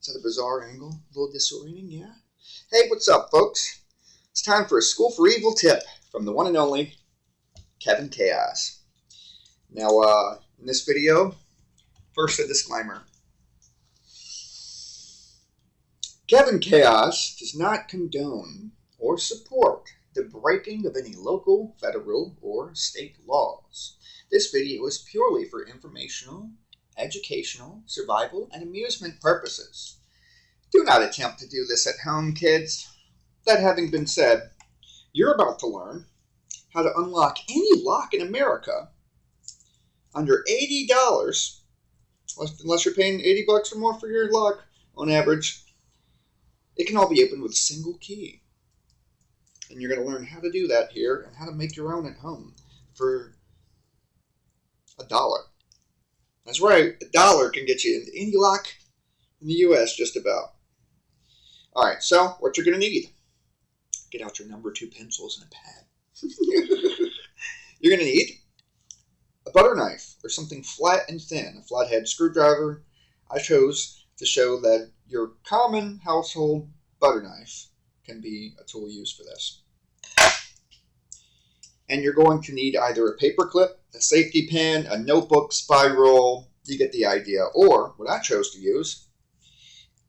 Is that a bizarre angle? A little disorienting, yeah? Hey, what's up, folks? It's time for a School for Evil tip from the one and only Kevin Chaos. Now, in this video, first a disclaimer. Kevin Chaos does not condone or support the breaking of any local, federal, or state laws. This video is purely for informational, educational, survival, and amusement purposes. Do not attempt to do this at home, kids. That having been said, you're about to learn how to unlock any lock in America under $80, unless you're paying $80 or more for your lock on average. It can all be opened with a single key. And you're going to learn how to do that here and how to make your own at home for $1. That's right, $1 can get you into any lock in the U.S. just about. All right, so what you're going to need. Get out your number 2 pencils and a pad. You're going to need a butter knife or something flat and thin, a flathead screwdriver. I chose to show that your common household butter knife can be a tool used for this. And you're going to need either a paperclip, a safety pin, a notebook spiral, you get the idea, or what I chose to use,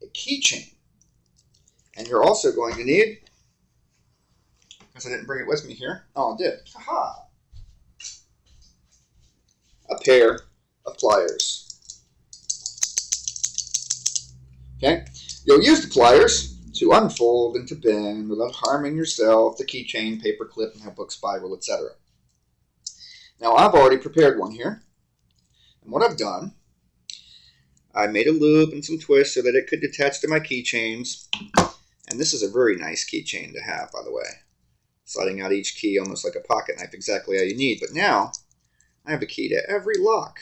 a keychain. And you're also going to need, because I didn't bring it with me here, oh I did, haha, a pair of pliers. Okay, you'll use the pliers to unfold and to bend without harming yourself, the keychain, paperclip, notebook spiral, etc. Now I've already prepared one here, and what I've done, I made a loop and some twists so that it could detach to my keychains, and this is a very nice keychain to have, by the way. Sliding out each key almost like a pocket knife, exactly how you need. But now I have a key to every lock.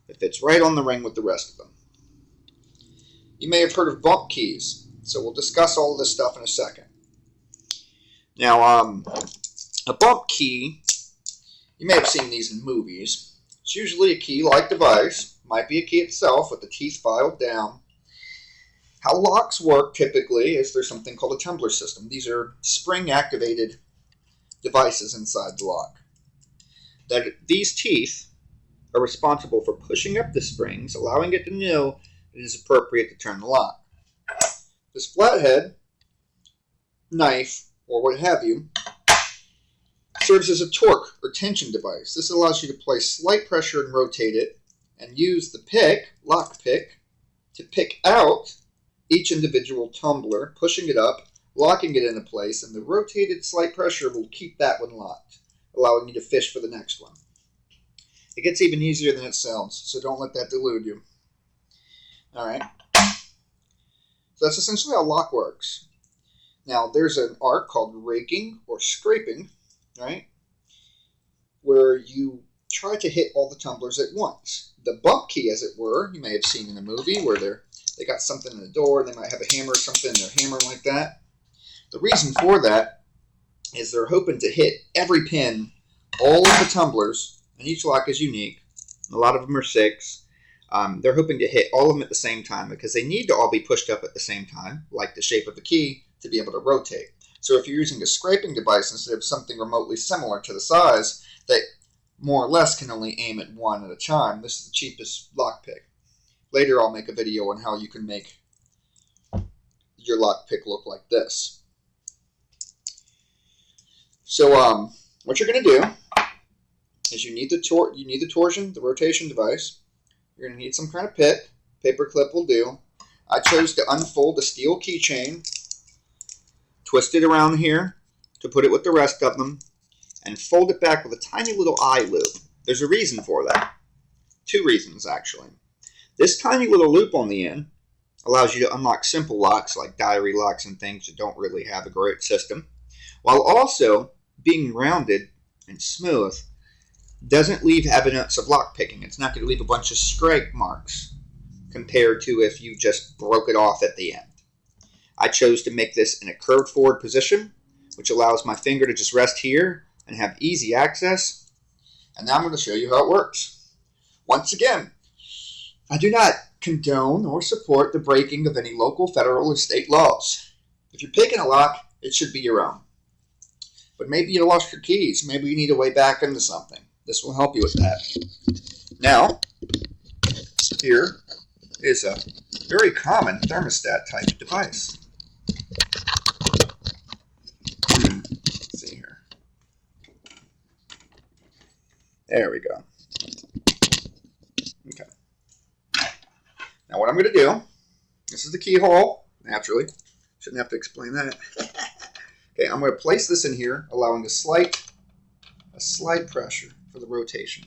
It fits right on the ring with the rest of them. You may have heard of bump keys, so we'll discuss all of this stuff in a second. Now, a bump key, you may have seen these in movies. It's usually a key-like device. Might be a key itself with the teeth filed down. How locks work typically is there's something called a Tumblers system. These are spring-activated devices inside the lock. These teeth are responsible for pushing up the springs, allowing it to know it is appropriate to turn the lock. This flathead, knife, or what have you, serves as a torque or tension device. This allows you to place slight pressure and rotate it, and use the pick, lock pick, to pick out each individual tumbler, pushing it up, locking it into place, and the rotated slight pressure will keep that one locked, allowing you to fish for the next one. It gets even easier than it sounds, so don't let that delude you. Alright, so that's essentially how lock works. Now, there's an art called raking or scraping, right, where you try to hit all the tumblers at once. The bump key, as it were, you may have seen in a movie where they got something in the door, they might have a hammer or something, and they're hammering like that. The reason for that is they're hoping to hit every pin, all of the tumblers, and each lock is unique. A lot of them are 6. They're hoping to hit all of them at the same time because they need to all be pushed up at the same time, like the shape of the key, to be able to rotate. So if you're using a scraping device instead of something remotely similar to the size that more or less can only aim at one at a time, this is the cheapest lockpick. Later I'll make a video on how you can make your lockpick look like this. So what you're going to do is you need the torsion, the rotation device. You're going to need some kind of pick. Paperclip will do. I chose to unfold a steel keychain, twist it around here to put it with the rest of them, and fold it back with a tiny little eye loop. There's a reason for that. 2 reasons, actually. This tiny little loop on the end allows you to unlock simple locks like diary locks and things that don't really have a great system, while also being rounded and smooth doesn't leave evidence of lock picking. It's not going to leave a bunch of scrape marks compared to if you just broke it off at the end. I chose to make this in a curved forward position, which allows my finger to just rest here and have easy access. And now I'm going to show you how it works. Once again, I do not condone or support the breaking of any local, federal, or state laws. If you're picking a lock, it should be your own. But maybe you lost your keys. Maybe you need a way back into something. This will help you with that. Now, here is a very common thermostat type device. Let's see here. There we go. Okay. Now what I'm going to do, this is the keyhole, naturally. Shouldn't have to explain that. Okay, I'm going to place this in here, allowing a slight pressure for the rotation.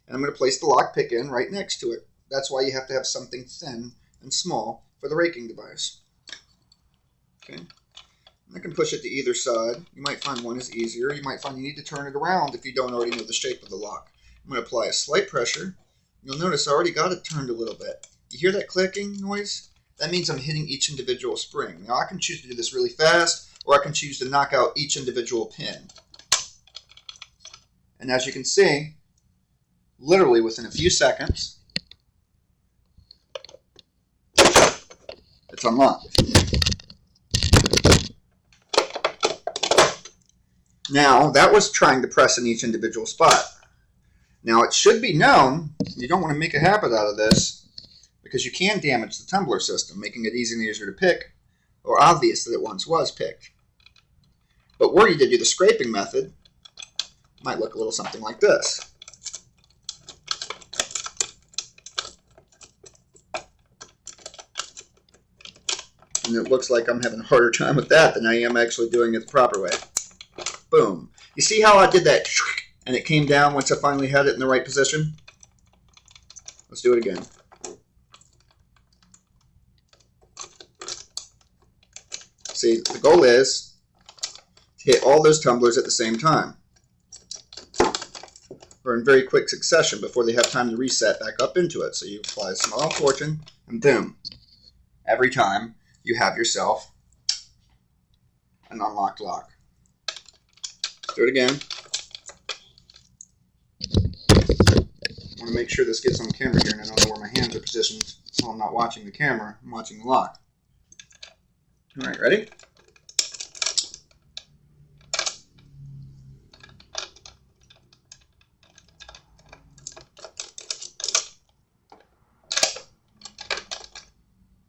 And I'm going to place the lockpick in right next to it. That's why you have to have something thin and small for the raking device. Okay, and I can push it to either side. You might find one is easier. You might find you need to turn it around if you don't already know the shape of the lock. I'm going to apply a slight pressure. You'll notice I already got it turned a little bit. You hear that clicking noise? That means I'm hitting each individual spring. Now I can choose to do this really fast, or I can choose to knock out each individual pin. And as you can see, literally within a few seconds, it's unlocked. Now, that was trying to press in each individual spot. Now, it should be known, you don't want to make a habit out of this, because you can damage the tumbler system, making it easier and easier to pick, or obvious that it once was picked. But were you to do the scraping method, it might look a little something like this. And it looks like I'm having a harder time with that than I am actually doing it the proper way. Boom. You see how I did that and it came down once I finally had it in the right position? Let's do it again. See, the goal is to hit all those tumblers at the same time, or in very quick succession before they have time to reset back up into it. So you apply a small fortune, and boom. Every time you have yourself an unlocked lock. Let's do it again. I want to make sure this gets on camera here, and I don't know where my hands are positioned, so I'm not watching the camera, I'm watching the lock. Alright, ready?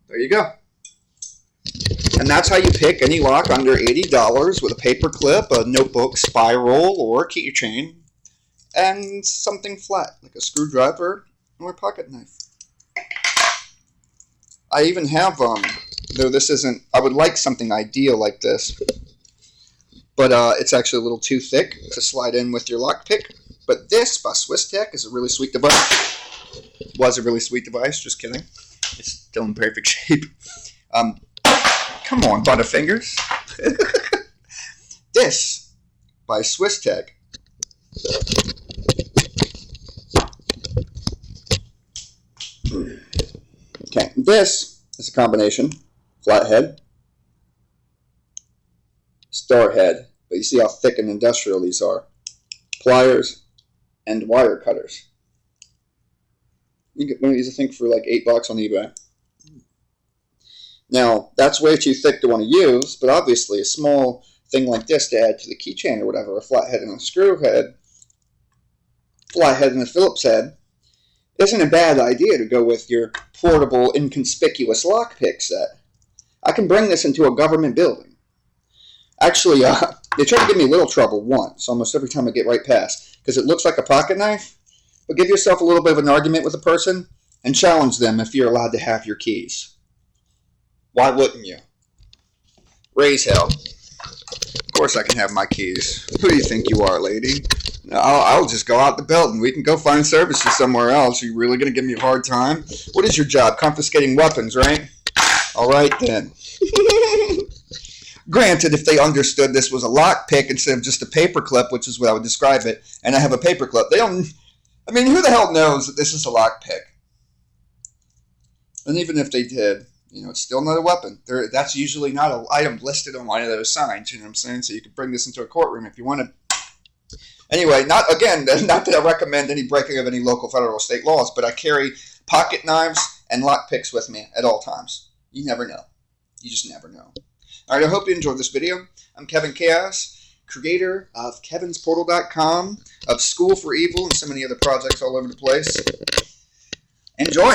There you go. And that's how you pick any lock under $80 with a paper clip, a notebook spiral, or a keychain, and something flat, like a screwdriver or a pocket knife. I even have, though this isn't, I would like something ideal like this, but it's actually a little too thick to slide in with your lockpick. But this, by Swiss Tech, is a really sweet device. Was a really sweet device, just kidding. It's still in perfect shape. Come on, Butterfingers. This, by Swiss Tech, okay, this is a combination flathead, starhead, but you see how thick and industrial these are, pliers, and wire cutters. You can get one of these, I think, for like $8 on eBay. Now, that's way too thick to want to use, but obviously a small thing like this to add to the keychain or whatever, a flathead and a screw head, flathead and a Phillips head, isn't a bad idea to go with your portable, inconspicuous lockpick set. I can bring this into a government building. Actually, they tried to give me a little trouble once, almost every time I get right past, because it looks like a pocket knife. But give yourself a little bit of an argument with a person and challenge them if you're allowed to have your keys. Why wouldn't you? Raise hell. Of course I can have my keys. Who do you think you are, lady? I'll just go out the building. We can go find services somewhere else. Are you really going to give me a hard time? What is your job? Confiscating weapons, right? All right, then. Granted, if they understood this was a lockpick instead of just a paperclip, which is what I would describe it, and I have a paperclip, they don't... I mean, who the hell knows that this is a lockpick? And even if they did, you know, it's still not a weapon. That's usually not an item listed on one of those signs, you know what I'm saying? So you could bring this into a courtroom if you wanted. Anyway, not that I recommend any breaking of any local, federal, or state laws, but I carry pocket knives and lockpicks with me at all times. You never know. You just never know. All right, I hope you enjoyed this video. I'm Kevin Chaos, creator of kevinsportal.com, of School for Evil, and so many other projects all over the place. Enjoy!